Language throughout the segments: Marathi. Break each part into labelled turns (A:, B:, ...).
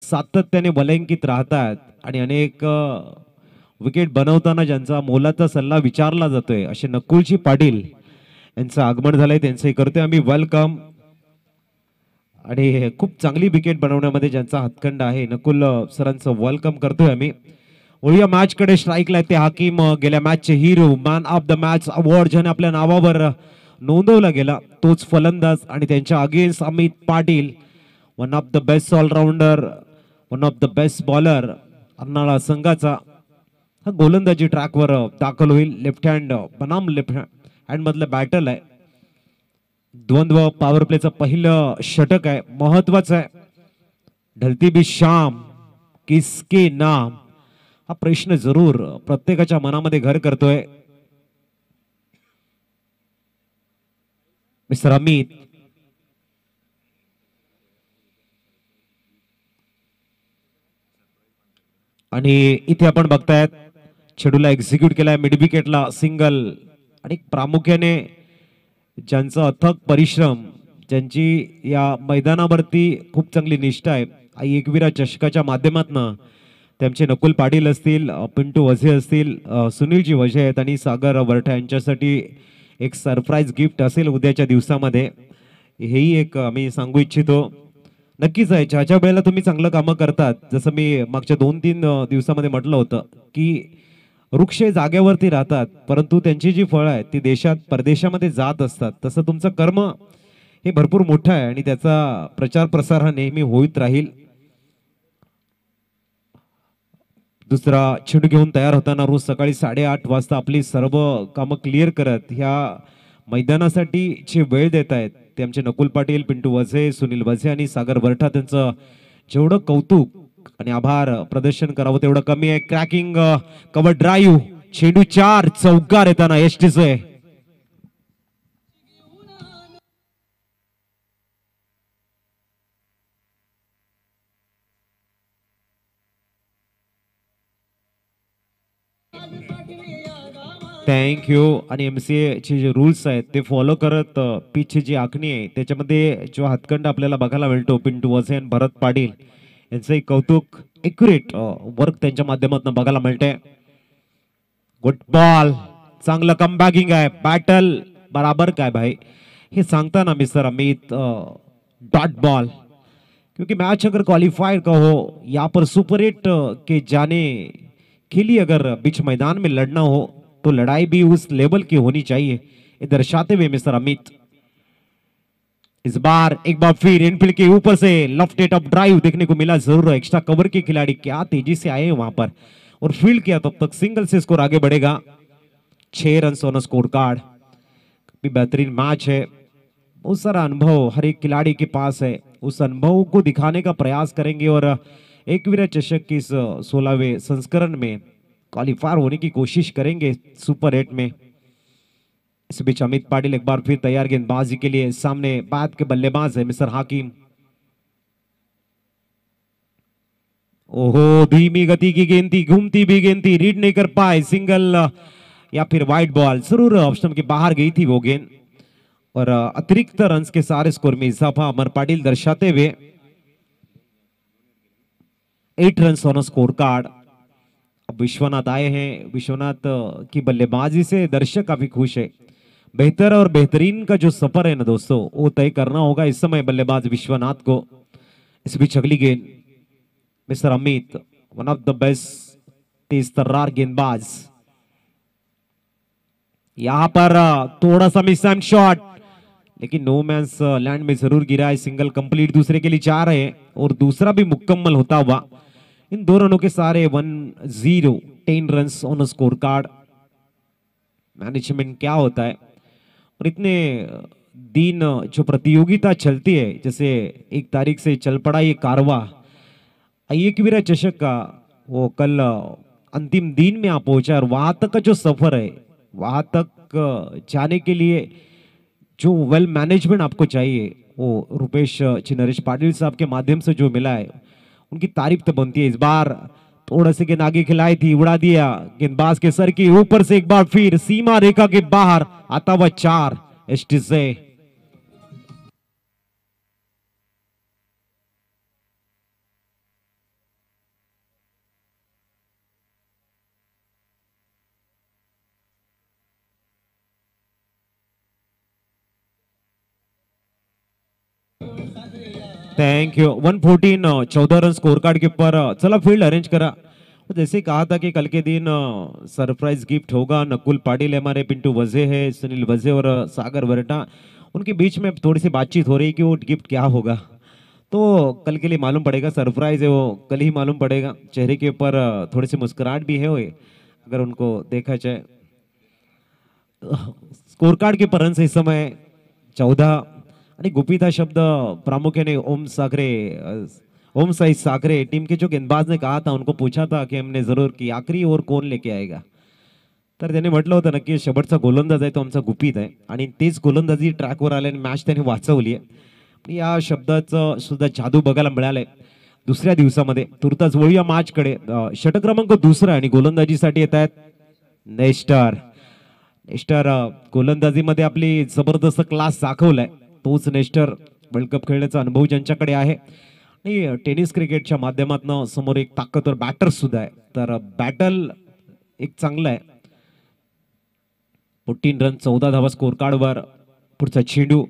A: सातत्याने वलंकित राहतात आणि अनेक विकेट बनवताना ज्यांचा मोलाचा सल्ला विचारला जातोय असे नकुलजी पाटील यांचं आगमन झालंय, त्यांचंही करतोय आम्ही वेलकम. आणि खूप चांगली विकेट बनवण्यामध्ये ज्यांचा हातखंड आहे नकुल सरांचं वेलकम करतोय आम्ही. वळूया मॅच कडे. स्ट्राईकला ते हाकीम, गेल्या मॅचचे hero, man of the match award ज्याने आपल्या नावावर नोंदवला गेला तोच फलंदाज आणि त्यांच्या against Amit Patil, one of the best allrounder, one of the best bowler. Arnala संघाचा हा गोलंदाजी ट्रॅकवर दाखल होईल. लेफ्ट हँड बनाम लेफ्ट हँड मधलं बॅटल आहे. द्वंद्व पॉवर प्लेचं पहिलं षटक आहे, महत्वाचं आहे. ढलती भी शाम किसके नाम हा प्रश्न जरूर प्रत्येकाच्या मनामध्ये घर करतोय. मिस्टर अमित आणि इथे आपण बघतायत चेडूला एक्झिक्यूट केलाय, मिड विकेटला सिंगल. आणि प्रामुख्याने ज्यांचा अथक परिश्रम, ज्यांची या मैदानावरती खूप चांगली निष्ठा आहे, आई एकविरा चषकाच्या माध्यमातून त्यांचे नकुल पाटील असतील, पिंटू वझे असतील, सुनीलजी वझे आहेत आणि सागर वरठा यांच्यासाठी एक सरप्राईज गिफ्ट असेल उद्याच्या दिवसामध्ये. हेही एक आम्ही सांगू इच्छितो. नक्कीच आहे, ज्या ज्या वेळेला तुम्ही चांगलं कामं करतात, जसं मी मागच्या 2-3 दिवसामध्ये म्हटलं होतं की वृक्ष जागेवरती राहतात परंतु त्यांची जी फळं आहेत ती देशात परदेशामध्ये जात असतात. तसं तुमचं कर्म हे भरपूर मोठं आहे आणि त्याचा प्रचार प्रसार हा नेहमी होत राहील. दुसरा चेंडू घेऊन तयार होताना रोज सकाळी 8:30 वाजता आपली सर्व कामं क्लिअर करत ह्या मैदानासाठी जे वेळ देत आहेत ते आमचे नकुल पाटील, पिंटू वझे, सुनील वझे आणि सागर वरठा. त्यांचं जेवढं कौतुक आणि आभार प्रदर्शन करावं तेवढं कमी आहे. क्रॅकिंग कव्हर ड्राईव्ह, चेंडू 4 चौकार येताना एसटीचे थँक्यू. आणि MCA चे जे रूल्स आहेत ते फॉलो करत पिचची जी आखणी आहे त्याच्यामध्ये जो हातखंड आपल्याला बघायला मिळतो पिंटू वझे आणि भरत पाटील यांचं कौतुक, एक्युरेट वर्क त्यांच्या माध्यमातून बघायला मिळते. गुड बॉल, चांगलं कमबॅकिंग आहे. बॅटल बराबर काय भाई हे सांगताना मिस्टर अमित डॉट बॉल, क्योंकि मैच अगर क्वालिफायर का हो यहाँ पर सुपर 8 के जाने के लिए अगर बीच मैदान में लड़ना हो तो लड़ाई भी उस लेवल की होनी चाहिए, ये दर्शाते हुए मिस्टर अमित इस बार एक बार फिर इनफील्ड के ऊपर से लेफ्ट हैंड अप ड्राइव देखने को मिला. जरूर एक्स्ट्रा कवर के खिलाड़ी क्या तेजी से आए हैं वहां पर और फील्ड किया, तब तक सिंगल से स्कोर आगे बढ़ेगा. 6 रन ऑन स्कोर कार्ड. भी बेहतरीन मैच है, बहुत सारा अनुभव हर एक खिलाड़ी के पास है, उस अनुभव को दिखाने का प्रयास करेंगे और एकविरा चषक की इस 16वें संस्करण में क्वालिफायर होने की कोशिश करेंगे सुपर 8 में. इस बीच अमित पाटिल एक बार फिर तैयार गेंदबाजी के लिए. सामने बाद के बल्लेबाज है मिस्टर हाकिम. ओहो, धीमी गति की गेंद थी, घूमती भी गेंद थी, रीड नहीं कर पाए. सिंगल या फिर वाइड बॉल, जरूर ऑप्शन के बाहर गई थी वो गेंद और अतिरिक्त रन के सारे स्कोर में इजाफा अमर पाटिल दर्शाते हुए 8 रन ऑन स्कोर कार्ड. अब विश्वनाथ आए हैं. विश्वनाथ की बल्लेबाजी से दर्शक काफी खुश है. बेहतर और बेहतरीन का जो सफर है ना दोस्तों वो तय करना होगा इस समय बल्लेबाज विश्वनाथ को. इस बीच अगली गेंद mister Amit, one of the best तेज तर्रार गेंदबाज. यहां पर थोड़ा सा मिस टाइम शॉट, लेकिन नो मैंस लैंड में जरूर गिरा है. सिंगल कंप्लीट दूसरे के लिए जा रहे हैं और दूसरा भी मुकम्मल होता हुआ. इन 2 रनों के सारे 1-0, 10 run on score card. Management क्या होता है और इतने दिन जो प्रतियोगिता चलती है, जैसे 1 तारीख से चल पड़ा ये कारवा एकविरा चषक का, वो कल अंतिम दिन में आप पहुंचा और वहां तक का जो सफर है, वहां तक जाने के लिए जो वेल मैनेजमेंट आपको चाहिए वो रुपेश जी नरेश पाटिल साहब के माध्यम से जो मिला है उनकी तारीफ तो बनती है. इस बार थोड़ा से गेंद आगे खिलाई थी, उड़ा दिया गेंदबाज के सर के ऊपर से. एक बार फिर सीमा रेखा के बाहर आता हुआ 4 एसटी से. Thank you 114 14 run score card के ऊपर चला फील्ड अरेंज करा। जैसे कहा था कि कल के दिन सरप्राइज गिफ्ट होगा। नकुल पाटिल हमारे, पिंटू वजे है, सुनील वजे और सागर वरटा, उनके बीच में थोड़ी सी बातचीत हो रही कि वो गिफ्ट क्या होगा। तो कल के लिए मालूम पड़ेगा, सरप्राइज है वो, कल ही मालूम पड़ेगा। चेहरे के ऊपर थोड़ी सी मुस्कुराहट भी है वो, अगर उनको देखा जाए। स्कोर कार्ड के पर इस समय 14 आणि गुपित हा शब्द प्रामुख्याने ओम साई साकरे टीम के जो गेंदबाज ने कहा था, उनको पूछा था कि हमने जरूर की आखरी ओवर कौन लेके आएगा, तर त्याने म्हटलं होतं नक्की शेवटचा गोलंदाज आहे तो आमचा गुपित आहे आणि तीच गोलंदाजी ट्रॅकवर आल्याने मॅच त्याने वाचवली आहे। या शब्दाचं सुद्धा जादू बघायला मिळालंय दुसऱ्या दिवसामध्ये। तुर्तास वळूया मॅचकडे। षटक क्रमांक दुसरा आणि गोलंदाजीसाठी येत आहेत नेस्टर। नेस्टर गोलंदाजीमध्ये आपली जबरदस्त क्लास दाखवलाय। तोच नेस्टर वर्ल्ड कप खेळण्याचा अनुभव ज्यांच्याकडे आहे आणि टेनिस क्रिकेटच्या माध्यमातून समोर एक ताकदवर बॅटर सुद्धा आहे, तर बॅटल एक चांगला आहे। 14 रन 14 धावा स्कोर कार्डवर। पुढचा चेंडू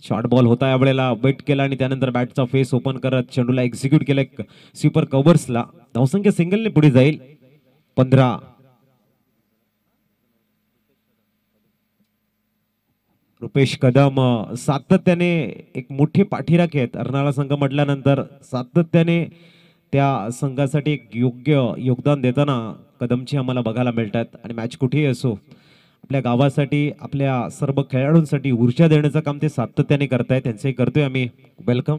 A: शॉर्ट बॉल होता, यावेळेला वेट केला आणि त्यानंतर बॅटचा फेस ओपन करत चेंडूला एक्झिक्यूट केलं स्वीपर कव्हर्सला। धावसंख्या सिंगलने पुढे जाईल 15। रुपेश कदम सातत्याने एक मोठे पाठीराखे आहेत अर्नाळा संघ म्हटल्यानंतर, सातत्याने त्या संघासाठी एक योग्य योगदान देताना कदमची आम्हाला बघायला मिळतात। आणि मॅच कुठेही असो, आपल्या गावासाठी आपल्या सर्व खेळाडूंसाठी ऊर्जा देण्याचं काम ते सातत्याने करतायत, त्यांचे करतोय आम्ही वेलकम।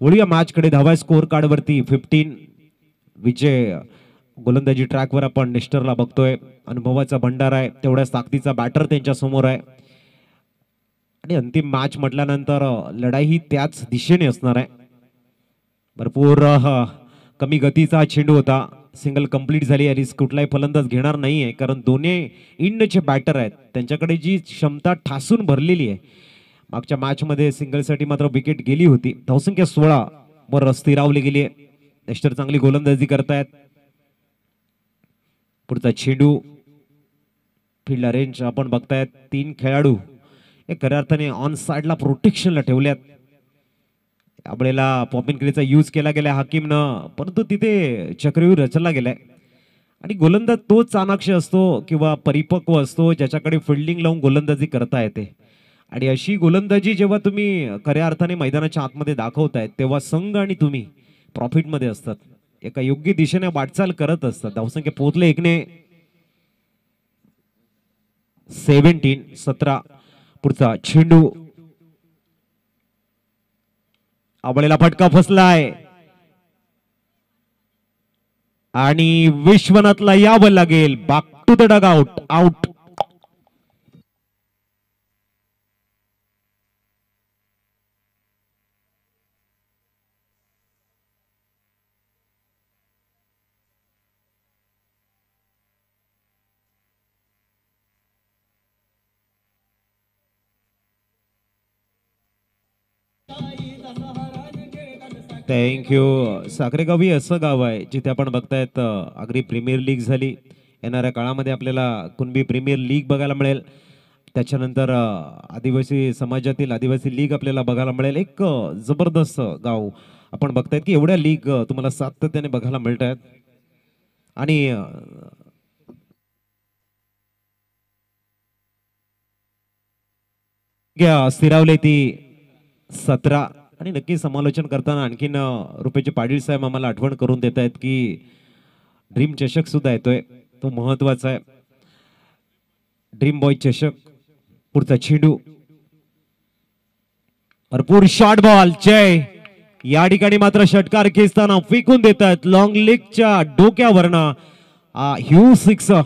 A: वळूया मॅचकडे। धावा स्कोर कार्डवरती 15। विजय गोलंदाजी ट्रॅकवर आपण नेस्टरला बघतोय, अनुभवाचा भंडार आहे, तेवढ्याच ताकदीचा बॅटर त्यांच्या समोर आहे आणि अंतिम मॅच म्हटल्यानंतर लढाई ही त्याच दिशेने असणार आहे। भरपूर कमी गतीचा चेंडू होता, सिंगल कंप्लीट झाली आणि कुठलाही फलंदाज घेणार नाहीये, कारण दोन्ही इंडचे बॅटर आहेत, त्यांच्याकडे जी क्षमता ठासून भरलेली आहे। मागच्या मॅच मध्ये सिंगलसाठी मात्र विकेट गेली होती। धावसंख्या 16 वर स्थिरावली गेली आहे। नेस्टर चांगली गोलंदाजी करतायत। पुढचा चेंडू फील्ड अरेंज आपण बघतायत, 3 खेळाडू एक खऱ्या अर्थाने ऑन साइडला प्रोटेक्शनला ठेवल्यात। यावेळेला पॉपिंग क्रीचा यूज केला गेला हाकीमनं, परंतु तिथे चक्रव्यूह रचला गेलाय आणि गोलंदाज तोच चाणाक्ष असतो किंवा परिपक्व असतो ज्याच्याकडे फिल्डिंग लावून गोलंदाजी करता येते। आणि अशी गोलंदाजी जेव्हा तुम्ही खऱ्या अर्थाने मैदानाच्या आतमध्ये दाखवतायत, तेव्हा संघ आणि तुम्ही प्रॉफिट मध्ये असतात, एका योग्य दिशेने वाटचाल करत असतात। धावसंख्या पोहोचले 1ने 17। पुढचा चेंडू आवळेला फटका फसलाय आणि विश्वनाथला यावं लागेल back to the dugout. Out. Thank you. Sakharegaon ही असं गाव आहे जिथे आपण बघतायत आगरी प्रीमियर लीग झाली, येणाऱ्या काळामध्ये आपल्याला कुणबी प्रीमियर लीग बघायला मिळेल, त्याच्यानंतर आदिवासी समाजातील आदिवासी लीग आपल्याला बघायला मिळेल। एक जबरदस्त गाव आपण बघतायत की एवढ्या लीग तुम्हाला सातत्याने बघायला मिळतात आणि स्थिरावले ती 17। आणि नक्की समालोचन करताना आणखीन रुपेचे पाटील साहेब आम्हाला आठवण करून देत आहेत की ड्रीम चषक सुद्धा येतोय, तो महत्वाचा आहे, ड्रीम बॉय चषक। पुढचा चेंडू भरपूर शॉर्ट बॉल जय, या ठिकाणी मात्र षटकार खेचताना फेकून देतात लॉंग लेगच्या डोक्यावरनं ह्यू 6।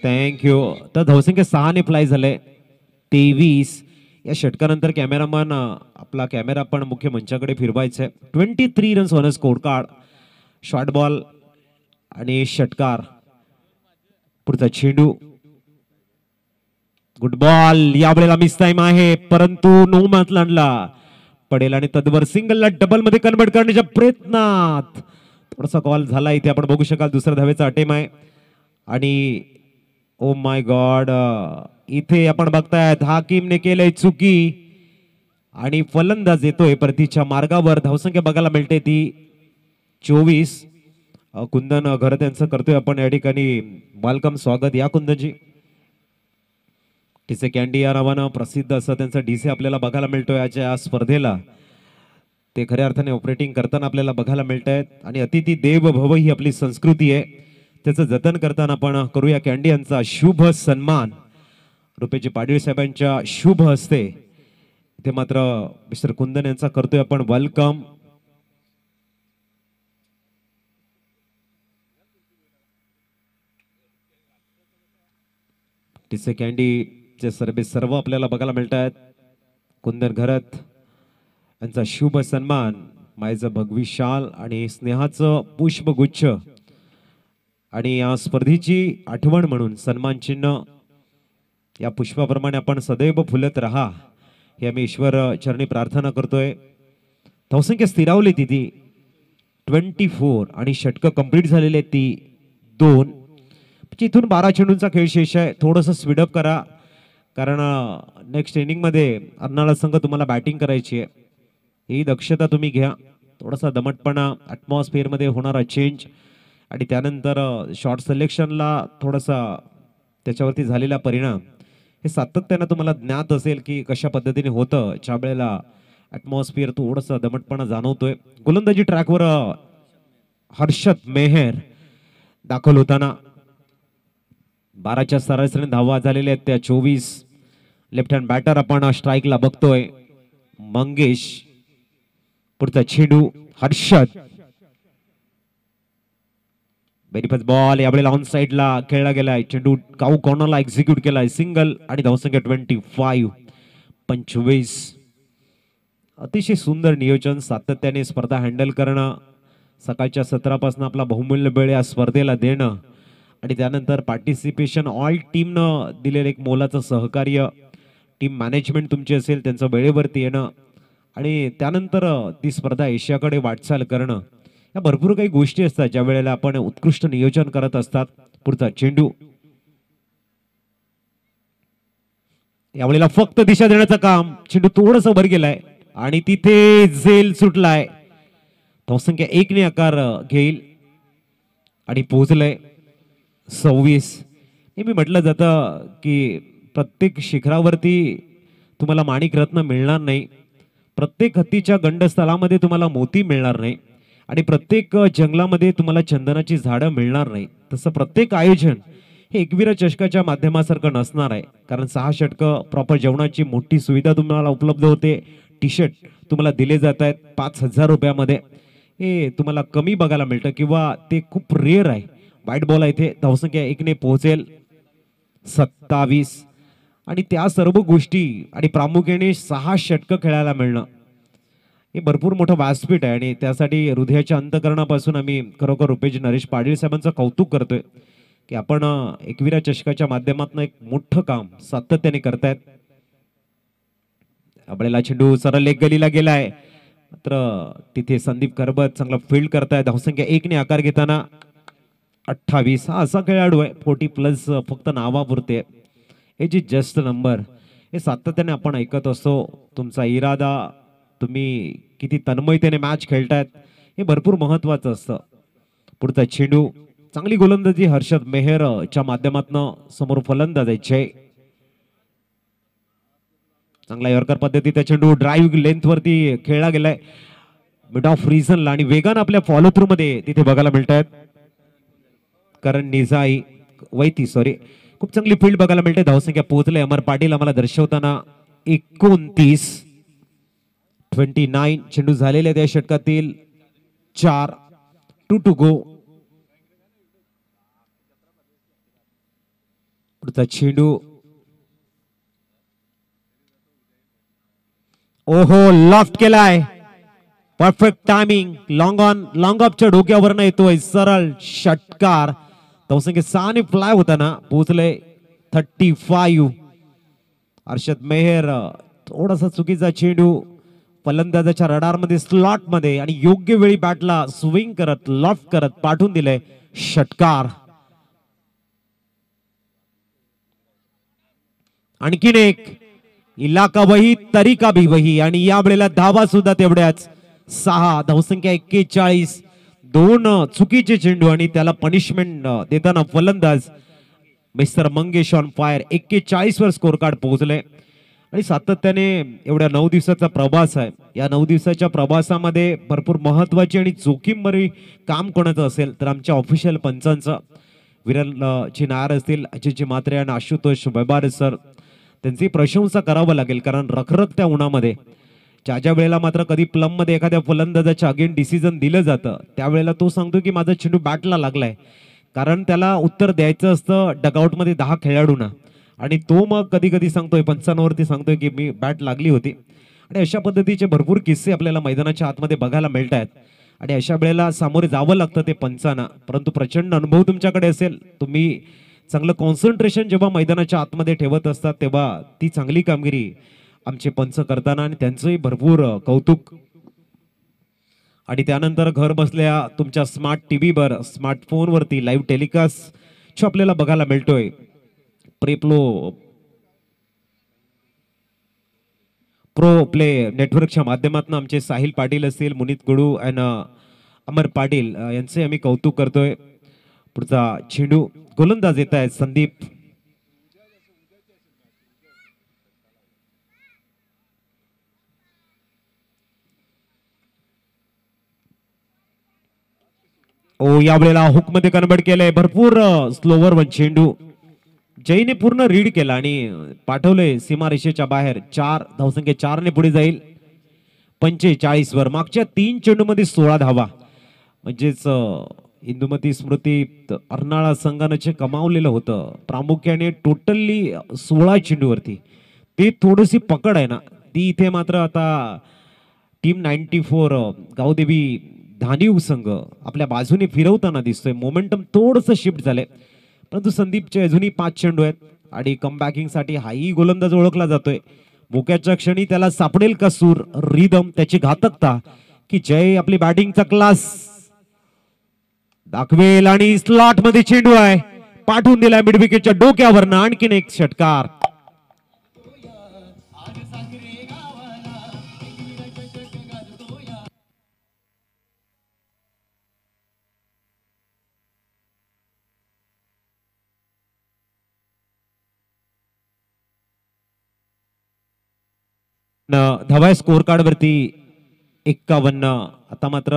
A: थँक्यू। तर धावसंख्या 6ने फ्लाय झाले 23। या षटकानंतर कॅमेरामन आपला कॅमेरा पण मुख्य मंचाकडे फिरवायचा आहे। 23 runs on score card, short ball आणि षटकार। पुढचा चेंडू गुड बॉल, यावेळेला मिस टाइम आहे, परंतु नो मॅथलँडला पडेल आणि तदवर सिंगलला डबल मध्ये कन्वर्ट करण्याच्या प्रयत्नात थोडासा कॉल झाला इथे आपण बघू शकाल. दुसऱ्या धावेचा अटेम आहे आणि ओ माय गॉड इथे आपण बघतायत हाकीमने केलंय चुकी आणि फलंदाज येतोय परतीच्या मार्गावर. धावसंख्या बघायला मिळते ती 24. कुंदन घर त्यांचं करतोय आपण या ठिकाणी. वेलकम, स्वागत या कुंदनजी. टीसे कॅन्डी या नावानं प्रसिद्ध असं त्यांचं डीसी आपल्याला बघायला मिळतोय या स्पर्धेला. ते खऱ्या अर्थाने ऑपरेटिंग करताना आपल्याला बघायला मिळत आहेत आणि अतिथी देव भव ही आपली संस्कृती आहे, त्याचं जतन करताना आपण करूया कॅन्डी यांचा शुभ सन्मान रुपेजी पाटील साहेबांच्या शुभ हस्ते. इथे मात्र मिस्टर कुंदन यांचा करतोय आपण वेलकम. टीसे कॅन्डीचे सर्व आपल्याला बघायला मिळत आहेत. कुंदन घरत यांचा शुभ सन्मान, मायेचं भगवी शाल आणि स्नेहाचं पुष्पगुच्छ आणि या स्पर्धेची आठवण म्हणून सन्मान चिन्ह या पुष्पाप्रमाणे आपण सदैव फुलत राहा हे आम्ही ईश्वर चरणी प्रार्थना करतोय. धावसंख्या स्थिरावली ती 24 आणि षटकं कंप्लीट झालेली आहेत ती 2. इथून 12 चेंडूंचा खेळ शेष आहे. थोडंसं स्पीडअप करा कारण नेक्स्ट इनिंगमध्ये अर्नाळा संघ तुम्हाला बॅटिंग करायची आहे. ही दक्षता तुम्ही घ्या. थोडासा दमटपणा, ॲटमॉस्फिअरमध्ये होणारा चेंज आणि त्यानंतर शॉर्ट सिलेक्शनला थोडासा त्याच्यावरती झालेला परिणाम हे सातत्यानं तुम्हाला ज्ञात असेल की कशा पद्धतीने होतं. ज्या वेळेला ॲटमॉस्फिअर थोडासा दमटपणा जाणवतोय. गोलंदाजी ट्रॅकवर हर्षद मेहर दाखल होताना 12च्या सरासरीने धावा झालेल्या आहेत त्या 24. लेफ्ट हँड बॅटर आपण स्ट्राईकला बघतोय मंगेश. पुढचा चेंडू हर्षद, बेनिफिट बॉल यावेळेला ऑन साइडला खेळला गेलाय. चेंडू काऊ कॉर्नरला एक्झिक्यूट केलाय सिंगल आणि धावसंख्या 25. अतिशय सुंदर नियोजन, सातत्याने स्पर्धा हँडल करणं, सकाळच्या सत्रापासून आपला बहुमूल्य वेळ या स्पर्धेला देणं आणि त्यानंतर पार्टिसिपेशन ऑल टीमनं दिलेलं एक मोलाचं सहकार्य, टीम मॅनेजमेंट तुमची असेल त्यांचं वेळेवरती येणं आणि त्यानंतर ती स्पर्धा एशियाकडे वाटचाल करणं, या भरपूर काही गोष्टी असतात ज्या वेळेला आपण उत्कृष्ट नियोजन करत असतात. पुढचा चेंडू यावेळेला फक्त दिशा देण्याचं काम. चेंडू थोडंसं वर गेलाय आणि तिथे झेल सुटलाय. धावसंख्या 1 ने आकार घेईल आणि पोहोचलंय 26. नेहमी म्हटलं जातं की प्रत्येक शिखरावरती तुम्हाला माणिक रत्न मिळणार नाही, प्रत्येक हत्तीच्या गंडस्थळामध्ये तुम्हाला मोती मिळणार नाही आणि प्रत्येक जंगलामध्ये तुम्हाला चंदनाची झाडं मिळणार नाही. तसं प्रत्येक आयोजन हे एकविरा चषकाच्या माध्यमासारखं नसणार आहे, कारण 6 षटकं प्रॉपर जेवणाची मोठी सुविधा तुम्हाला उपलब्ध होते. टी शर्ट तुम्हाला दिले जात आहेत 5,000 रुपयामध्ये. हे तुम्हाला कमी बघायला मिळतं किंवा ते खूप रेअर आहे. वाईट बॉल आहे इथे. धावसंख्या 1 ने पोहोचेल 27 आणि त्या सर्व गोष्टी आणि प्रामुख्याने 6 षटकं खेळायला मिळणं हे भरपूर मोठं व्यासपीठ आहे आणि त्यासाठी हृदयाच्या अंतकरणापासून आम्ही खरोखर रुपेश नरेश पाटील साहेबांचं कौतुक करतोय की आपण एकविरा चषकाच्या माध्यमातून एक मोठं काम सातत्याने करतायत. आपल्याला चेंडू सरळ लेग गलीला गेलाय, मात्र तिथे संदीप करबत चांगला फील्ड करताय. धावसंख्या 1 ने आकार घेताना 28. हा असा खेळाडू आहे 40+ फक्त नावापुरते. हे जी जस्ट नंबर हे सातत्याने आपण ऐकत असतो. तुमचा इरादा, तुम्ही किती तन्मयतेने मॅच खेळतायत हे भरपूर महत्वाचं असतं. पुढचा चेंडू चांगली गोलंदाजी हर्षद मेहरच्या माध्यमातून समोर फलंदाज आहे जय. चांगला यॉर्कर पद्धतीचा चेंडू ड्राईव्ह लेंथ वरती खेळला गेलाय मिड ऑफ रिझनला आणि वेगानं आपल्या फॉलो थ्रू मध्ये तिथे बघायला मिळत आहेत. कारण निजाई खूप चांगली फील्ड बघायला मिळते. धावसंख्या पोहोचले अमर पाटील आम्हाला दर्शवताना 29. चेंडू झालेले त्या षटकातील 4. 2 to go. पुढचा चेंडू ओहो लॉफ्ट केलाय. Perfect timing. लॉंग ऑफच्या डोक्यावरनं येतोय सरळ षटकार. धावसंख्या 6 ने फ्लाय होताना पोहोचले 35. हर्षद मेहर थोडासा चुकीचा चेंडू फलंदाजाच्या रडारमध्ये स्लॉट मध्ये आणि योग्य वेळी बॅटला स्विंग करत लॉफ्ट करत पाठवून दिले षटकार. आणखीन एक इलाका वही तरीका भी वही आणि या वेळेला धावा सुद्धा तेवढ्याच 6. धावसंख्या 41. 2 चुकीचे चेंडू आणि त्याला पनिशमेंट देताना फलंदाज मिस्टर मंगेश ऑन फायर 41 वर स्कोर कार्ड पोहोचले. आणि सातत्याने एवढ्या 9 दिवसाचा प्रवास आहे. या 9 दिवसाच्या प्रवासामध्ये भरपूर महत्वाची आणि जोखीमभरी काम कोणाचं असेल तर आमच्या ऑफिशियल पंचांचं विरल ची नायर असतील, अजितजी म्हात्रे आणि आशुतोष व्यवहारे सर, त्यांची प्रशंसा करावं लागेल. कारण रखरखत्या उन्हामध्ये ज्या वेळेला मात्र कधी प्लम मध्ये एखाद्या फलंदाजाच्या अगेन डिसिजन दिलं जातं त्यावेळेला तो सांगतो की माझा चेंडू बॅटला लागलाय, कारण त्याला उत्तर द्यायचं असतं डगआउट मध्ये 10 खेळाडूंना आणि तो मग कधी कधी सांगतोय पंचांवरती सांगतोय की मी बॅट लागली होती. आणि अशा पद्धतीचे भरपूर किस्से आपल्याला मैदानाच्या आतमध्ये बघायला मिळत आहेत. आणि अशा वेळेला सामोरे जावं लागतं ते पंचांना. परंतु प्रचंड अनुभव तुमच्याकडे असेल, तुम्ही चांगलं कॉन्सन्ट्रेशन जेव्हा मैदानाच्या आतमध्ये ठेवत असतात तेव्हा ती चांगली कामगिरी आमचे पंच करताना आणि त्यांचंही भरपूर कौतुक. आणि त्यानंतर घर बसल्या तुमच्या स्मार्ट टीव्हीवर स्मार्टफोनवरती लाईव्ह टेलिकास्ट आपल्याला बघायला मिळतोय. प्रो प्ले नेटवर्कच्या माध्यमातून आमचे साहिल पाटील असतील, मुनीत गुडू आणि अमर पाटील यांचे आम्ही कौतुक करतोय. पुढचा चेंडू गोलंदाज येत आहेत संदीप. ओ यावेळेला हुक मध्ये कन्वर्ट केलंय. भरपूर स्लोवर वन चेंडू जयने पूर्ण रीड केला आणि पाठवले सीमारेषेच्या बाहेर. 4 धावसंख्या 4 ने पुढे जाईल 45 वर. मागच्या 3 चेंडू मध्ये 16 धावा, म्हणजेच इंदुमती स्मृती अर्नाळा संघाने कमावलेलं होतं प्रामुख्याने टोटली 16 चेंडूवरती. ते थोडीशी पकड आहे ना ती इथे मात्र आता टीम 94 गावदेवी धानिव संघ आपल्या बाजूने फिरवताना दिसतोय. मोमेंटम थोडंसं शिफ्ट झालंय, परंतु संदीपचे अजूनही 5 चेंडू आहेत आणि कमबॅकिंग साठी हाही गोलंदाज ओळखला जातोय. मोक्याच्या क्षणी त्याला सापडेल का सूर, रिदम, त्याची घातकता की जय आपली बॅटिंगचा क्लास दाखवेल. आणि स्लॉट मध्ये चेंडू आहे, पाठवून दिलाय मिड विकेटच्या डोक्यावरनं. आणखीन एक षटकार. धावा स्कोर कार्ड वरती 51. आता मात्र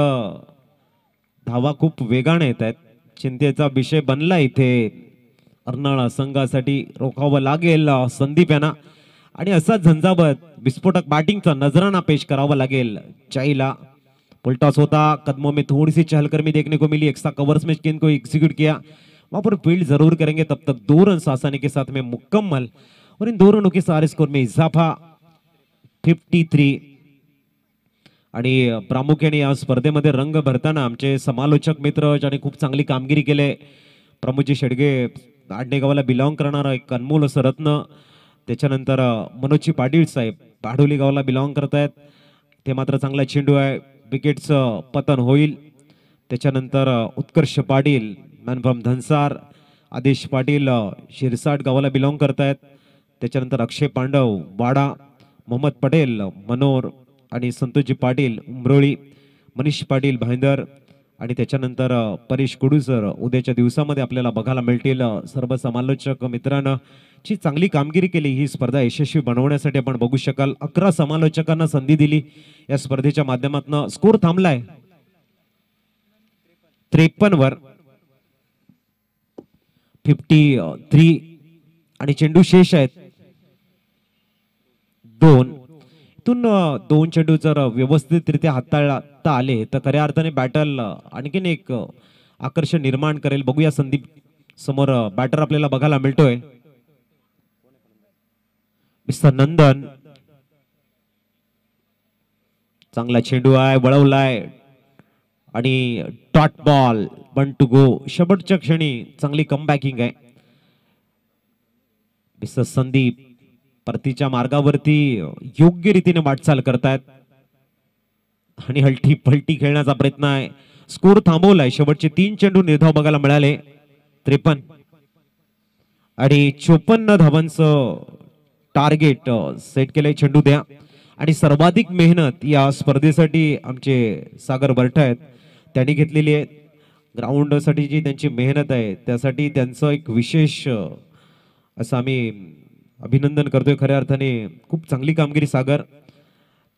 A: धावा खूप वेगाने येत आहेत. चिंतेचा विषय बनला इथे. अर्नाळा संघासाठी रोखावं लागेल संदीप यांना आणि असा झंझावत विस्फोटक बॅटिंगचा नजराना पेश करावा लागेल चाईला. पुलटॉस होता, कदमों में थोड़ी सी चहलकदमी देखने को मिली. एक्स्ट्रा कवर्स में इनको एग्जीक्यूट किया, वहां पर फील्ड जरूर करेंगे. तब तक 2 रन आसानी के साथ में मुकम्मल और इन 2 रनों के सारे स्कोर में इजाफा 53. आणि प्रामुख्याने या स्पर्धेमध्ये रंग भरताना आमचे समालोचक मित्र ज्यांनी खूप चांगली कामगिरी केले. प्रमोदजी शेडगे आडनेगावला बिलॉंग करणारा एक अनमोल असं रत्न. त्याच्यानंतर मनोजजी पाटील साहेब पाडोली गावाला बिलॉंग करतायत. ते मात्र चांगला चेंडू आहे, विकेटचं पतन होईल. त्याच्यानंतर उत्कर्ष पाटील मॅन फ्रॉम धनसार, आदेश पाटील शिरसाट गावाला बिलॉंग करतायत. त्याच्यानंतर अक्षय पांडव वाडा, मोहम्मद पटेल मनोर आणि संतोषजी पाटील उमरोळी, मनीष पाटील भाईंदर आणि त्याच्यानंतर परेश कुडू सर उद्याच्या दिवसामध्ये आपल्याला बघायला मिळतील. सर्व समालोचक मित्रांनो ची चांगली कामगिरी केली. ही स्पर्धा यशस्वी बनवण्यासाठी आपण बघू शकाल 11 समालोचकांना संधी दिली या स्पर्धेच्या माध्यमातून. स्कोर थांबलाय 53 वर 53 आणि चेंडू शेष आहेत 2. इथून 2 चेंडू जर व्यवस्थितरित्या हाताळता आले तर खऱ्या अर्थाने बॅटल आणखीन एक आकर्षण निर्माण करेल. बघूया संदीप समोर बॅटर आपल्याला बघायला मिळतोय मिस्टर नंदन. चांगला चेंडू आहे, वळवलाय आणि डॉट बॉल 1 टू गो. शेवटच्या क्षणी चांगली कमबॅकिंग आहे. मिस्टर संदीप परतीच्या मार्गावरती योग्य रीतीने वाटचाल करतायत. आणि हलटी पलटी खेळण्याचा प्रयत्न आहे. स्कोर थांबवलाय. शेवटचे 3 चेंडू निर्धाव बघायला मिळाले. 53 आणि 54 धावांचं टार्गेट सेट केलंय. चेंडू द्या. आणि सर्वाधिक मेहनत या स्पर्धेसाठी आमचे सागर बरठा आहेत त्यांनी घेतलेली आहे. ग्राउंड साठी जी त्यांची मेहनत आहे त्यासाठी त्यांचं एक विशेष असं आम्ही अभिनंदन करतोय. खऱ्या अर्थाने खूप चांगली कामगिरी सागर.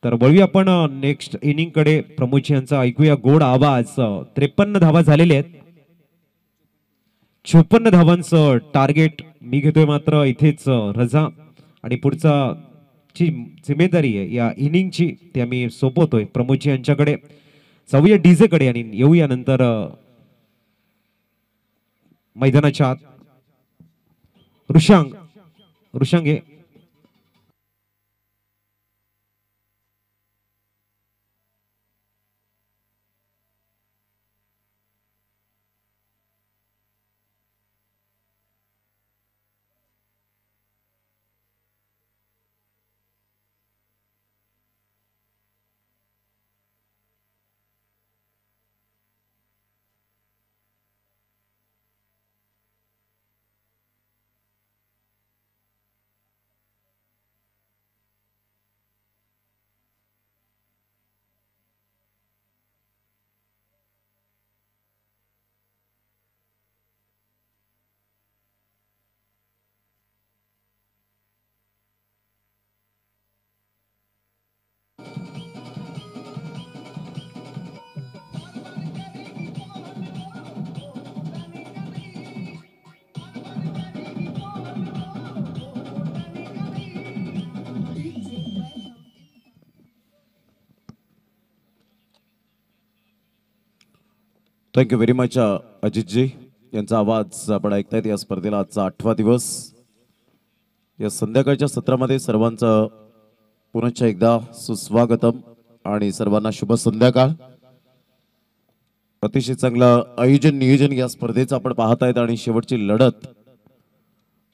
A: तर वळूया आपण नेक्स्ट इनिंग कडे. प्रमोद यांचा ऐकूया गोड आवाज. 53 धावा झालेले आहेत. 54 धावांचं टार्गेट मी घेतोय मात्र इथेच रजा. आणि पुढचा जी जिम्मेदारी आहे या इनिंगची ती आम्ही सोपवतोय प्रमोद यांच्याकडे. जाऊया डीजे कडे आणि येऊया नंतर मैदानाच्या आत. ऋषांग ऋषांग हे
B: थँक्यू व्हेरी मच अजितजी. यांचा आवाज आपण ऐकतायत. या स्पर्धेला आजचा 8वा दिवस. या संध्याकाळच्या सत्रामध्ये सर्वांचं पुनश्च एकदा सुस्वागतम आणि सर्वांना शुभ संध्याकाळ. अतिशय चांगलं आयोजन नियोजन या स्पर्धेचं आपण पाहत आहेत आणि शेवटची लढत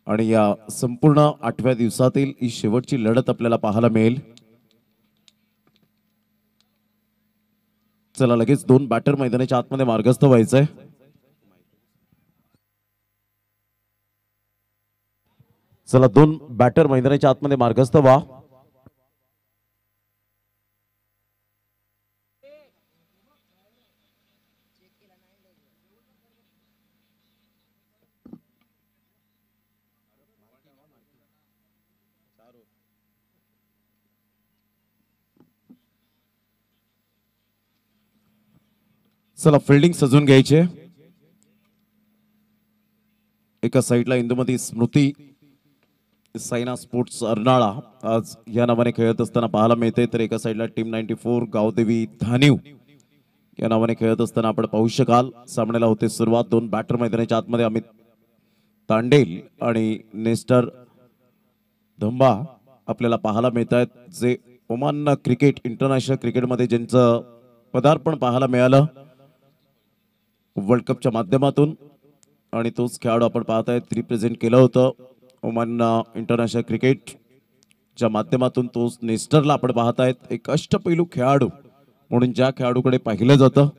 B: आणि या संपूर्ण 8व्या दिवसातील ही शेवटची लढत आपल्याला पाहायला मिळेल. चला लगेच 2 बॅटर मैदानाच्या आतमध्ये मार्गस्थ व्हायचंय. चला 2 बॅटर मैदानाच्या आतमध्ये मार्गस्थ व्हा. चला फिल्डिंग सजून घ्यायचे. एका साईडला इंदुमती स्मृती सायना स्पोर्ट्स अर्नाळा आज या नावाने खेळत असताना पाहायला मिळते. तर एका साईडला टीम 94 गावदेवी धानीव या नावाने खेळत असताना आपण पाहू शकाल. सामन्याला होते सुरुवात. 2 बॅटर मैदानाच्या आतमध्ये अमित तांडेल आणि नेस्टर धंबा आपल्याला पाहायला मिळत आहेत, जे ओमान क्रिकेट इंटरनॅशनल क्रिकेटमध्ये ज्यांचं पदार्पण पाहायला मिळालं वर्ल्ड कपच्या माध्यमातून. आणि तोच खेळाडू आपण पाहतायत रिप्रेझेंट केलं होतं ओमान इंटरनॅशनल क्रिकेटच्या माध्यमातून. तोच नेस्टरला आपण पाहतायत. एक अष्टपैलू खेळाडू म्हणून ज्या खेळाडूकडे पाहिलं जातं.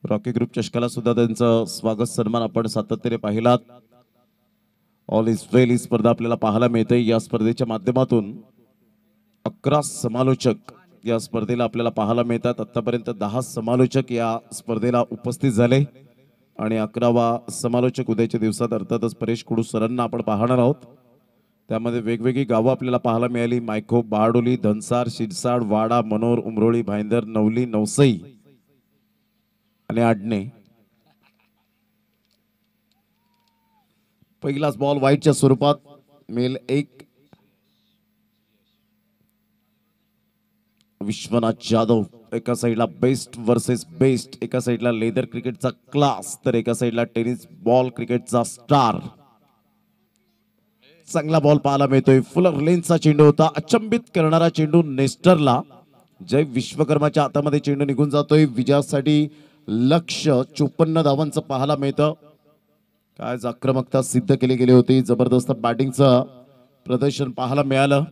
B: रॉकी ग्रुप चषकाला सुद्धा त्यांचं स्वागत सन्मान आपण सातत्याने पाहिलात. ऑल इज वेल ही स्पर्धा आपल्याला पाहायला मिळते. या स्पर्धेच्या माध्यमातून 11 समालोचक या स्पर्धेला आपल्याला पाहायला मिळतात. आतापर्यंत 10 समालोचक या स्पर्धेला उपस्थित झाले आणि 11वा समालोचक उद्याच्या दिवसात अर्थातच परेश कुडू सरांना आपण पाहणार आहोत. त्यामध्ये वेगवेगळी गावं आपल्याला पाहायला मिळाली. मायखोप, बहाडोली, धनसार, शिरसाड, वाडा, मनोर, उमरोळी, भाईंदर, नवली, नवसई आणि आडणे. पहिलाच बॉल वाईटच्या स्वरूपात मेल 1. विश्वनाथ जाधव एका साईडला बेस्ट वर्सेस बेस्ट. एका साईडला लेदर क्रिकेटचा क्लास तर एका साईडला टेनिस बॉल क्रिकेटचा स्टार. चांगला बॉल पाहायला मिळतोय. फुलर लेनचा चेंडू होता. अचंबित करणारा चेंडू नेस्टरला. जय विश्वकर्माच्या हातामध्ये चेंडू निघून जातोय. विजयासाठी लक्ष्य 54 धावांचं पाहायला मिळतं. काय आक्रमकता सिद्ध केली गेली होती. जबरदस्त बॅटिंगचं प्रदर्शन पाहायला मिळालं.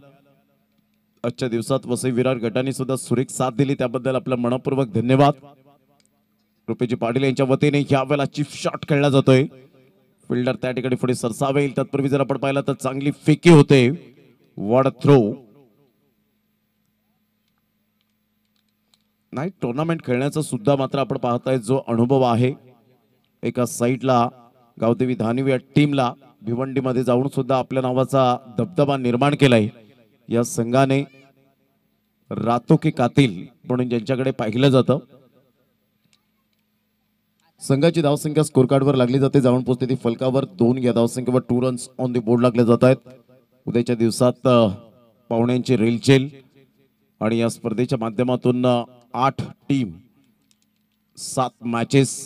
B: आजच्या दिवसात वसई विरार गटाने सुद्धा सुरेख साथ दिली, त्याबद्दल आपलं मनपूर्वक धन्यवाद. रुपेजी पाटील यांच्या वतीने यावेळेला चिप शॉट खेळला जातोय. फिल्डर त्या ठिकाणी पुढे सरसावेल, तत्पूर्वी जर आपण पाहिलं तर चांगली फेकी होते. What a throw. नाही, टुर्नामेंट खेळण्याचा सुद्धा मात्र आपण पाहताय जो अनुभव आहे, एका साईडला गावदेवी धानिव या टीमला भिवंडीमध्ये जाऊन सुद्धा आपल्या नावाचा दबदबा निर्माण केलाय. या संघाने रातो के कातील म्हणून ज्यांच्याकडे पाहिलं जातं. संघाची धावसंख्या स्कोर कार्डवर लागली जाते, जाऊन पोहोचते ती फलकावर. 2 या धावसंख्येवर 2 रन्स ऑन द बोर्ड लागले जात आहेत. उद्याच्या दिवसात पाहुण्यांची रेलचेल आणि या स्पर्धेच्या माध्यमातून 8 टीम 7 मॅचेस.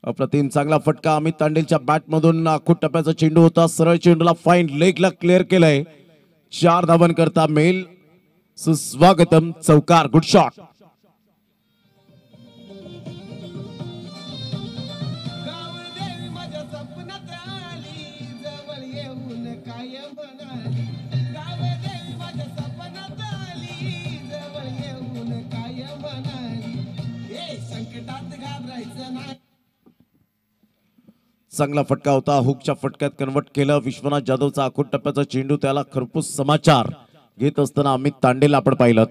B: अप्रतिम चांगला फटका अमित तांडेलच्या बॅटमधून. आखूट टप्प्याचा चेंडू होता, सरळ चेंडूला फाईन लेगला क्लिअर केलंय. 4 धावन करता मेल सुस्वागतम. चौकार, गुड शॉट. चांगला फटका होता, हुकच्या फटक्यात कन्वर्ट केलं. विश्वनाथ जाधवचा आखूट टप्प्याचा चेंडू, त्याला खरपूस समाचार घेत असताना अमित तांडेल आपण पाहिलं.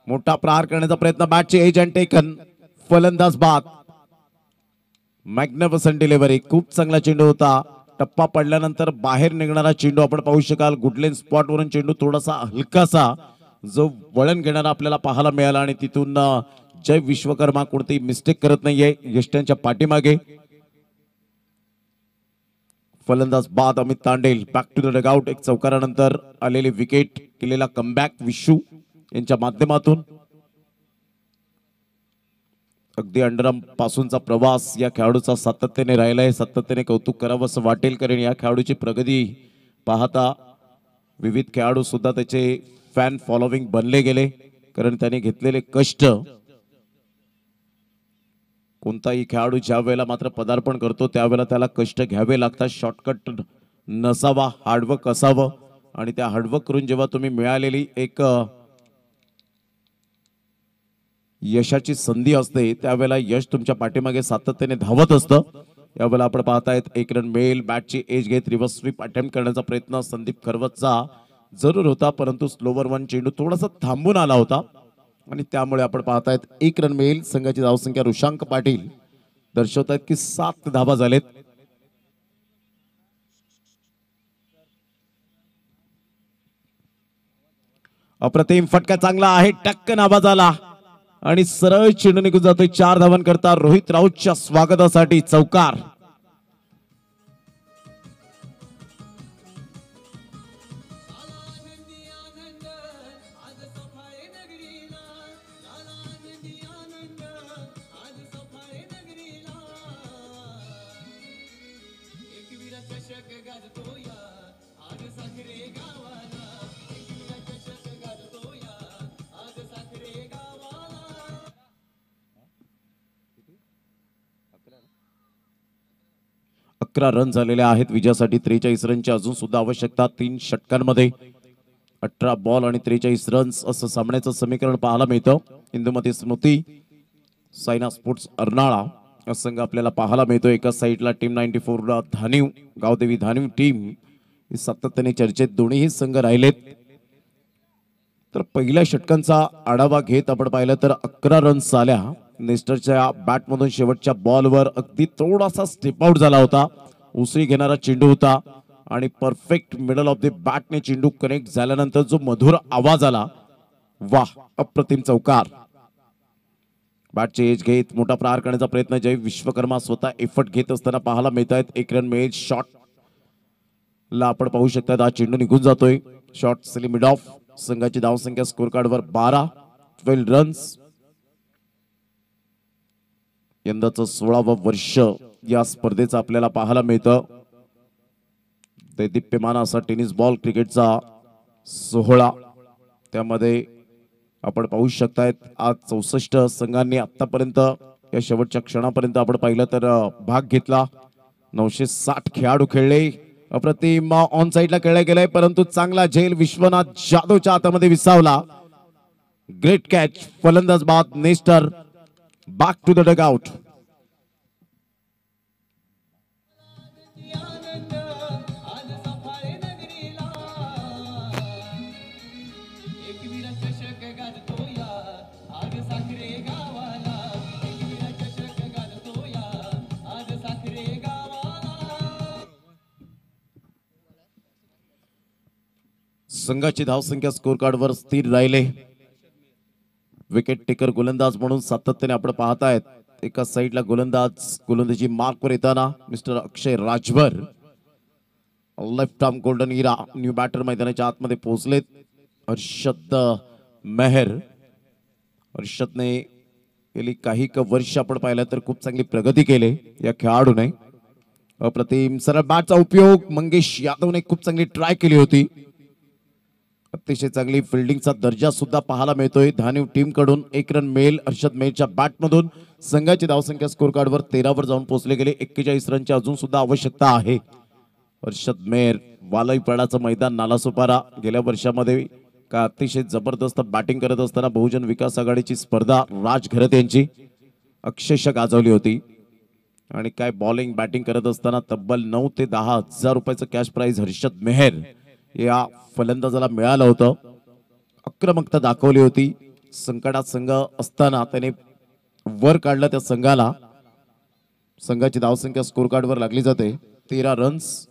B: मोठा प्रहार करण्याचा प्रयत्न, बॅटची एज अँड टेकन. फलंदाज बाद. मॅग्निफिसंट डिलिव्हरी, खूप चांगला चेंडू होता. टप्पा पडल्यानंतर बाहेर निघणारा चेंडू आपण पाहू शकाल. गुडलेन स्पॉट वरून चेंडू थोडासा हलकासा जो वळण घेणारा आपल्याला पाहायला मिळाला आणि तिथून जय विश्वकर्मा कोणती मिस्टेक करत नाहीये यष्ट्यांच्या पाठीमागे. फलंदाज बाद Amit Tandel. Back to the dugout. एक चौकारानंतर आलेले विकेट केलेला कमबॅक विशू यांच्या माध्यमातून. अगदी अंडरआर्म पासूनचा प्रवास या खेळाडूचा सातत्याने राहिलाय. सातत्याने कौतुक करावं असं वाटेल, कारण या खेळाडूची प्रगती पाहता विविध खेळाडू सुद्धा त्याचे फॅन फॉलोविंग बनले गेले, कारण त्याने घेतलेले कष्ट. कोणताही खेळाडू ज्या वेळेला मात्र पदार्पण करतो त्यावेळेला त्याला कष्ट घ्यावे लागतात. शॉर्टकट नसावा, हार्डवर्क असावं. आणि त्या हार्डवर्क करून जेव्हा तुम्ही मिळालेली एक यशाची संधी असते त्यावेळेला यश तुमच्या पाठीमागे सातत्याने धावत असतं. यावेळेला आपण पाहतायत एक रन मिळेल. बॅटची एज घेत रिव्हर्स स्वीप अटेम्प्ट करण्याचा प्रयत्न संदीप खरवतचा जरूर होता, परंतु स्लोवर वन चेंडू थोडासा थांबून आला होता आणि त्यामुळे आपण पाहतायत 1 रन मिळेल. संघाची धावसंख्या रुशांक पाटील दर्शवतायत की 7 धावा झालेत. अप्रतिम फटका चांगला आहे, टक्कन आवाज आला आणि सरळ चेंडू निघून जातोय. 4 धावन करता रोहित राऊतच्या स्वागतासाठी चौकार. अकरा रन झालेले आहेत विजयासाठी. 43 रनची अजून सुद्धा आवश्यकता. 3 षटकांमध्ये 18 बॉल आणि 43 रन्स असं सामन्याचं समीकरण पाहायला मिळतं. इंदुमती स्मृती, सायना स्पोर्ट्स अर्नाळा संघ आपल्याला पाहायला मिळतो. एका साईडला टीम 94 धानिव, गावदेवी धानिव टीम सातत्याने चर्चेत दोन्हीही संघ राहिलेत. तर पहिल्या षटकांचा आढावा घेत आपण पाहिलं तर 11 रन्स आल्या. नेस्टरच्या बॅटमधून शेवटच्या बॉलवर अगदी थोडासा स्टेप आउट झाला होता. उसळी घेणारा चेंडू होता आणि परफेक्ट मिडल ऑफ द बॅटने चेंडू कनेक्ट झाल्यानंतर जो मधुर आवाज आला, वाह, अप्रतिम चौकार. बॅटचे एज घेत मोठा प्रहार करण्याचा प्रयत्न जय विश्वकर्मा स्वतः एफर्ट घेत असताना पाहायला मिळत आहेत. 1 रन मिळेल. शॉट ला आपण पाहू शकता हा चेंडू निघून जातोय. Shot silly mid of. संघाची धावसंख्या स्कोर कार्डवर 12 रन्स. यंदाचं 16वं वर्ष या स्पर्धेचं आपल्याला पाहायला मिळतं. दैदिप्यमान असा टेनिस बॉल क्रिकेटचा सोहळा, त्यामध्ये आपण पाहू शकतायत आज 64 संघांनी आतापर्यंत या शेवटच्या क्षणापर्यंत आपण पाहिलं तर भाग घेतला. 960 खेळाडू खेळले. अप्रतिम ऑन साइडला खेळला गेलाय, परंतु चांगला झेल विश्वनाथ जाधवच्या हातामध्ये विसावला. ग्रेट कॅच, फलंदाज बाद Nestor back to the dugout. संघाची धावसंख्या स्कोर कार्डवर स्थिर राहिले. विकेट टेकर गोलंदाज म्हणून सातत्याने आपण पाहतायत. एका साईडला गोलंदाजी मार्कवर येताना mister Akshay Rajbhar. Left arm golden era new batter मैदानाच्या आतमध्ये पोहोचलेत. हर्षद मेहर. हर्षदने गेली काही वर्ष आपण पाहिलं तर खूप चांगली प्रगती केली या खेळाडूने. अप्रतिम सरळ बॅटचा उपयोग मंगेश यादवने खूप चांगली ट्राय केली होती. अतिशय चांगली फिल्डिंगचा दर्जा सुद्धा पाहायला मिळतोय धानिव टीम कडून. 1 रन मिळेल हर्षद मेहरच्या बॅट मधून. संघाची धावसंख्या स्कोर कार्डवर 13 वर जाऊन पोहोचले गेले. 41 रनची अजून सुद्धा आवश्यकता आहे. हर्षद मेहर वालईपडाचं मैदान नालासोपारा गेल्या वर्षामध्ये का अतिशय जबरदस्त बॅटिंग करत असताना बहुजन विकास आघाडीची स्पर्धा राज घरत यांची अक्षरशः गाजवली होती. आणि काय बॉलिंग बॅटिंग करत असताना तब्बल 9 ते 10 हजार रुपयाचं कॅश प्राइज हर्षद मेहर या फलंदाजाला मिळालं होतं. आक्रमकता दाखवली होती. संकटात संघ असताना त्याने वर काढलं त्या संघाला. संघाची धावसंख्या स्कोर कार्डवर लागली जाते 13 रन्स.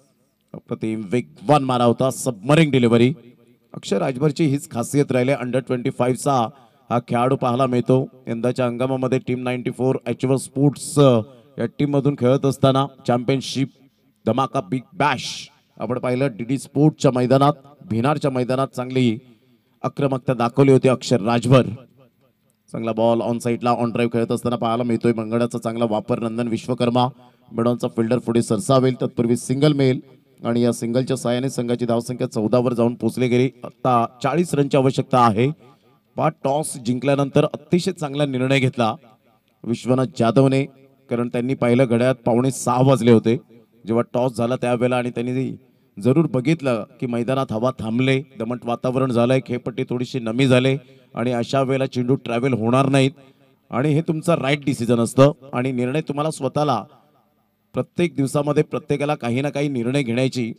B: अप्रतिम वेगवान मारा होता, सबमरिंग डिलिव्हरी. अक्षय राजभरची हीच खासियत राहिली. अंडर 25 चा हा खेळाडू पाहायला मिळतो. यंदाच्या हंगामामध्ये टीम 94 एचवर स्पोर्ट्स या टीम मधून खेळत असताना चॅम्पियनशिप धमाका बिग बॅश आपण पाहिलं. डीडी स्पोर्टच्या मैदानात भिनारच्या मैदानात चांगली आक्रमकता दाखवली होती अक्षर राजभर. चांगला बॉल ऑन साइडला ऑन ड्राईव्ह खेळत असताना पाहायला मिळतोय. मंगळाचा चांगला वापर. नंदन विश्वकर्मा मिडॉनचा फिल्डर पुढे सरसावेल तत्पूर्वी सिंगल मिळेल आणि या सिंगलच्या साहाय्याने संघाची धावसंख्या 14 वर जाऊन पोहोचली गेली. आता 40 रनची आवश्यकता आहे. टॉस जिंकल्यानंतर अतिशय चांगला निर्णय घेतला विश्वनाथ जाधवने, कारण त्यांनी पाहिलं घड्याळात 5:45 वाजले होते जेव्हा टॉस झाला त्यावेळेला. आणि त्यांनी जरूर बघितलं की मैदानात हवा थांबले, दमट वातावरण झालंय, खेळपट्टी थोडीशी नमी झाले आणि अशा वेळेला चेंडू ट्रॅव्हल होणार नाहीत. आणि हे तुमचं राईट डिसिजन असतं. आणि निर्णय तुम्हाला स्वतःला प्रत्येक दिवसामध्ये प्रत्येकाला काही ना काही निर्णय घेण्याची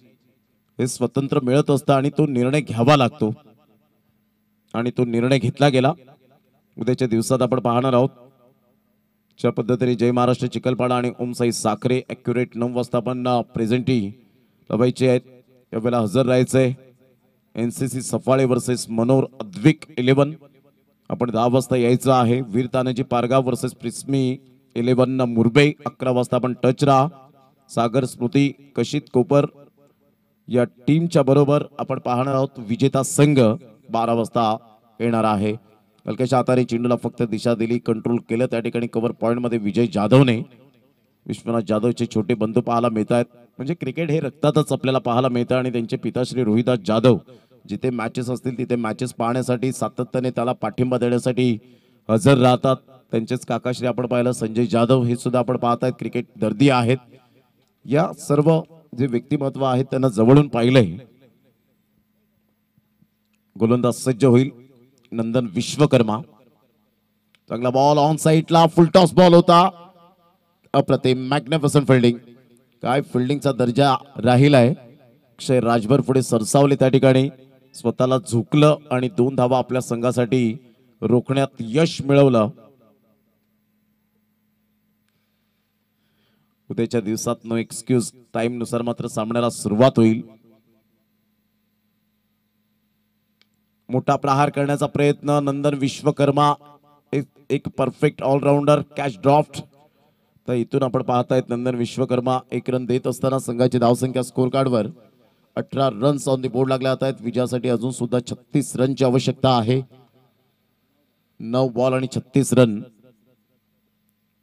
B: हे स्वतंत्र मिळत असतं आणि तो निर्णय घ्यावा लागतो. आणि तो निर्णय घेतला गेला. उद्याच्या दिवसात आपण पाहणार आहोत ज्या पद्धतीने जय महाराष्ट्र चिखलपाडा आणि ओमसाई साखरे ॲक्युरेट 9 वाजता आपण प्रेझेंटी लवायचे आहेत. त्यावेळेला हजर राहायचंय. एनसीसी सफाळे वर्सेस मनोर अद्विक 11 आपण 10 वाजता यायचं आहे. वीर तानाजी पारगाव वर्सेस प्रिस्मी 11 मुरबे 11 वाजता आपण टच राहा. सागर स्मृती कशित कोपर या टीमच्या बरोबर आपण पाहणार आहोत. विजेता संघ 12 वाजता येणार आहे. हलक्याच्या हाताने चेंडूला फक्त दिशा दिली, कंट्रोल केलं. त्या ठिकाणी कव्हर पॉइंट मध्ये विजय जाधवने. विश्वनाथ जाधवचे छोटे बंधू पाहायला मिळत आहेत. म्हणजे क्रिकेट हे रक्तातच आपल्याला पाहायला मिळतं. आणि त्यांचे पिताश्री रोहिदास जाधव जिथे मॅचेस असतील तिथे मॅचेस पाहण्यासाठी सातत्याने त्याला पाठिंबा देण्यासाठी हजर राहतात. त्यांचेच काकाश्री आपण पाहिलं संजय जाधव हे सुद्धा आपण पाहतायत क्रिकेट दर्दी आहेत. या सर्व जे व्यक्तिमत्व आहेत त्यांना जवळून पाहिलंय. गोलंदाज सज्ज होईल नंदन विश्वकर्मा. चांगला बॉल ऑन साइडला फुल टॉस बॉल होता. अप्रतिम मॅग्निफिसंट फिल्डिंग. काय फिल्डिंगचा दर्जा राहिलाय. अक्षय राजभर पुढे सरसावले त्या ठिकाणी, स्वतःला झुकलं आणि 2 धावा आपल्या संघासाठी रोखण्यात यश मिळवलं. उद्याच्या दिवसात नो एक्सक्यूज टाइम नुसार मात्र सामन्याला सुरुवात होईल. मोठा प्रहार करण्याचा प्रयत्न नंदन विश्वकर्मा एक परफेक्ट ऑलराऊंडर कॅच ड्रॉफ्ट. तर इथून आपण पाहतायत नंदन विश्वकर्मा 1 रन देत असताना संघाची धावसंख्या स्कोर कार्डवर 18 रन्स ऑन द बोर्ड लागले आहेत. विजयासाठी अजून सुद्धा 36 रनची आवश्यकता आहे. 9 बॉल आणि 36 रन.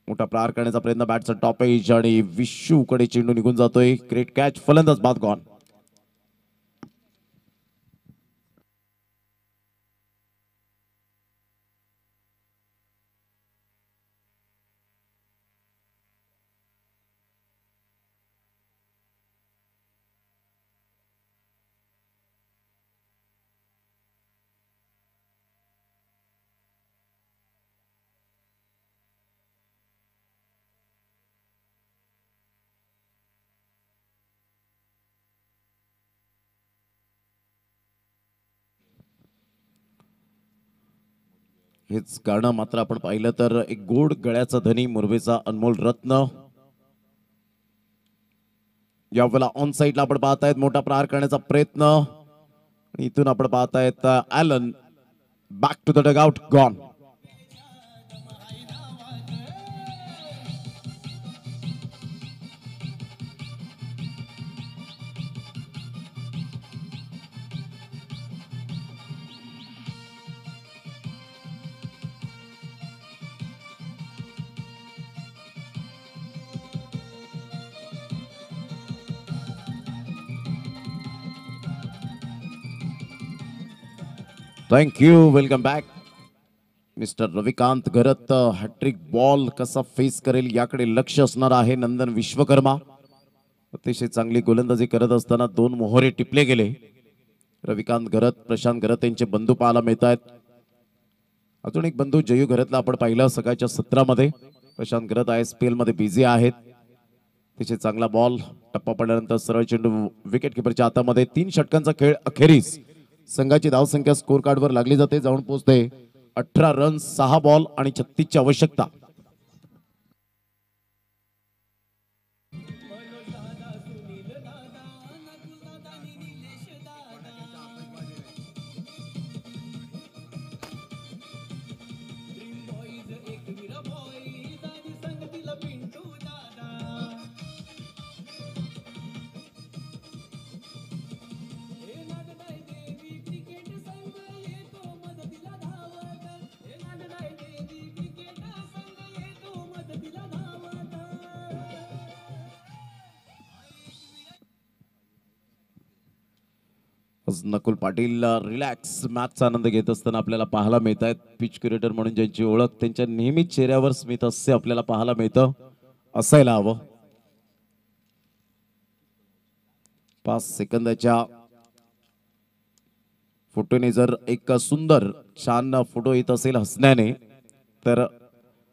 B: मोठा प्रहार करण्याचा प्रयत्न बॅटचा टॉप एज आणि विश्वकडे चेंडू निघून जातोय. ग्रेट कॅच, फलंदाज बाद गॉन. हेच गाणं मात्र आपण पाहिलं तर एक गोड गळ्याचा धनी मुरबेचा अनमोल रत्न. यावेळेला ऑन साईडला आपण पाहतायत मोठा प्रहार करण्याचा प्रयत्न. इथून आपण पाहतायत Alan back to the dugout gone. Thank you. Welcome back. Mister Ravikant Gharat hattrick ball कसा फेस करेल याकडे लक्ष असणार आहे. नंदन विश्वकर्मा अतिशय चांगली गोलंदाजी करत असताना 2 मोहरे टिपले गेले. रविकांत घरत, प्रशांत घरत यांचे बंधू पाहायला मिळत आहेत. अजून एक बंधू जयू घरतला आपण पाहिलं सकाळच्या सत्रामध्ये. प्रशांत घरत ISPL मध्ये बिझी आहेत. अतिशय चांगला बॉल टप्पा पडल्यानंतर सरळ चेंडू विकेट किपरच्या हातामध्ये. 3 षटकांचा खेळ अखेरीस संघाची धावसंख्या स्कोर कार्डवर लागली जाते. जाऊन पोहोचते 18 रन, 6 बॉल आणि 36 ची आवश्यकता. नकुल पाटील रिलॅक्स मॅचचा आनंद घेत असताना आपल्याला पाहायला मिळत आहेत. पिच क्युरेटर म्हणून ज्यांची ओळख त्यांच्या नेहमीच चेहऱ्यावर स्मित हास्य आपल्याला पाहायला मिळतं. असायला हवं. 5 सेकंदाच्या फोटोने जर एक सुंदर छान फोटो येत असेल हसण्याने तर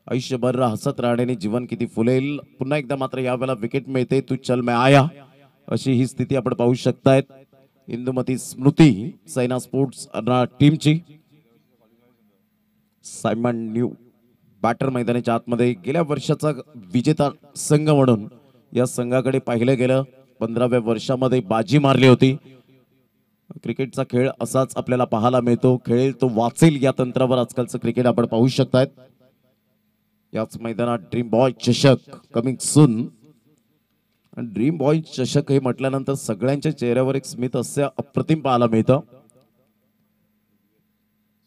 B: आयुष्यभर हसत राहण्याने जीवन किती फुलेल. पुन्हा एकदा मात्र यावेळेला विकेट मिळते. तू चल मैं आया अशी ही स्थिती आपण पाहू शकतायत. इंदुमती स्मृती सैना स्पोर्ट्स टीमची. सायमन न्यू बॅटर मैदानाच्या आतमध्ये. गेल्या वर्षाचा विजेता संघ म्हणून या संघाकडे पाहिलं गेलं. 15व्या वर्षामध्ये बाजी मारली होती. क्रिकेटचा खेळ असाच आपल्याला पाहायला मिळतो. खेळेल तो वाचेल या तंत्रावर आजकालचं क्रिकेट आपण पाहू शकतायत. याच मैदानात ड्रीम बॉय चषक कमिंग सून. ड्रीम बॉय चषक हे म्हटल्यानंतर सगळ्यांच्या चेहऱ्यावर एक स्मित हास्य अप्रतिम पाहायला मिळतं.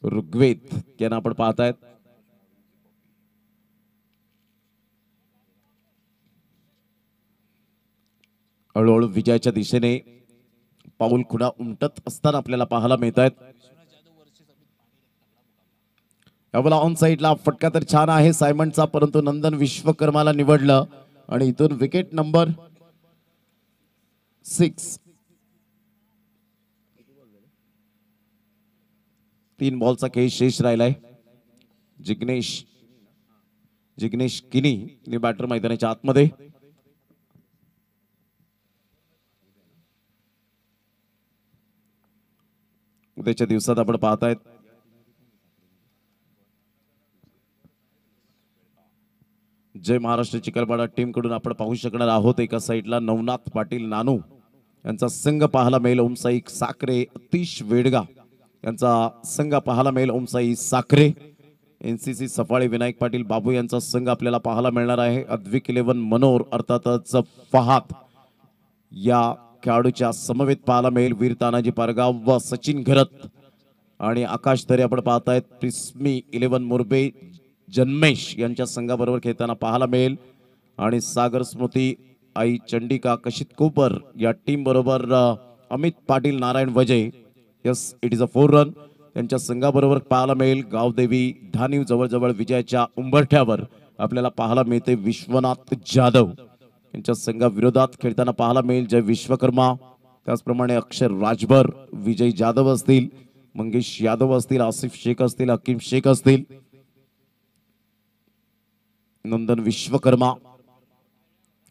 B: ऋग्वेद यांना आपण पाहतायत. हळूहळू विजयाच्या दिशेने पाऊल खुणा उमटत असताना आपल्याला पाहायला मिळत आहेत. यावेळेला ऑन साईडला फटका तर छान आहे सायमनचा, परंतु नंदन विश्वकर्माला निवडलं आणि इथून विकेट नंबर 6. 3 बॉलचा खेळ शेष राहिलाय. जिग्नेश किनी बॅटर मैदानाच्या आतमध्ये. उद्याच्या दिवसात आपण पाहतायत जय महाराष्ट्र चिखलपाडा टीम कडून आपण पाहू शकणार आहोत. एका साईडला नवनाथ पाटील नानू यांचा संघ पाहायला मिळेल. ओमसाई साखरे, अतिश वेडगा यांचा संघ पाहायला मिळेल. ओमसाई साखरे. NCC सफाळे विनायक पाटील बाबू यांचा संघ आपल्याला पाहायला मिळणार आहे. अद्विक 11 मनोर अर्थातच फहाद या खेळाडूच्या समवेत पाहायला मिळेल. वीर तानाजी पारगाव व सचिन घरत आणि आकाश तरे आपण पाहतायत. प्रिस्मी 11 मुरबे जन्मेश यांच्या संघाबरोबर खेळताना पाहायला मिळेल. आणि सागर स्मृती आई चंडिका कशित कोपर या टीम बरोबर Amit Patil Narayan Vajay. Yes, it is a 4 run त्यांच्या संघाबरोबर पाहायला मिळेल. गावदेवी धानीव जवळजवळ विजयाच्या उंबरठ्यावर आपल्याला पाहायला मिळते. विश्वनाथ जाधव यांच्या संघाविरोधात खेळताना पाहायला मिळेल जय विश्वकर्मा. त्याचप्रमाणे अक्षर राजभर, विजय जाधव असतील, मंगेश यादव असतील, आसिफ शेख असतील, हकीम शेख असतील, नंदन विश्वकर्मा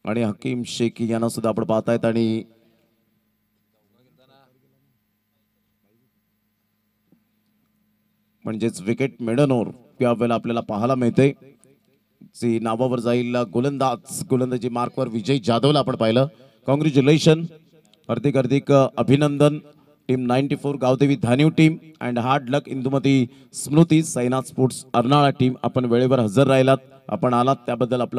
B: आणि हकीम शेख यांना सुद्धा आपण पाहतायत. आणि म्हणजेच विकेट मिडनोर यावेळेला आपल्याला पाहायला मिळते. जी नावावर जाईल गोलंदाजी मार्कवर विजय जाधवला आपण पाहिलं. कॉंग्रॅच्युलेशन, हार्दिक हार्दिक अभिनंदन team 94 Gavdevi Dhaniv team and hard luck Indumati Smriti Sainath sports Arnala team. आपण वेळेवर हजर राहिलात, आपण आलात त्याबद्दल आपला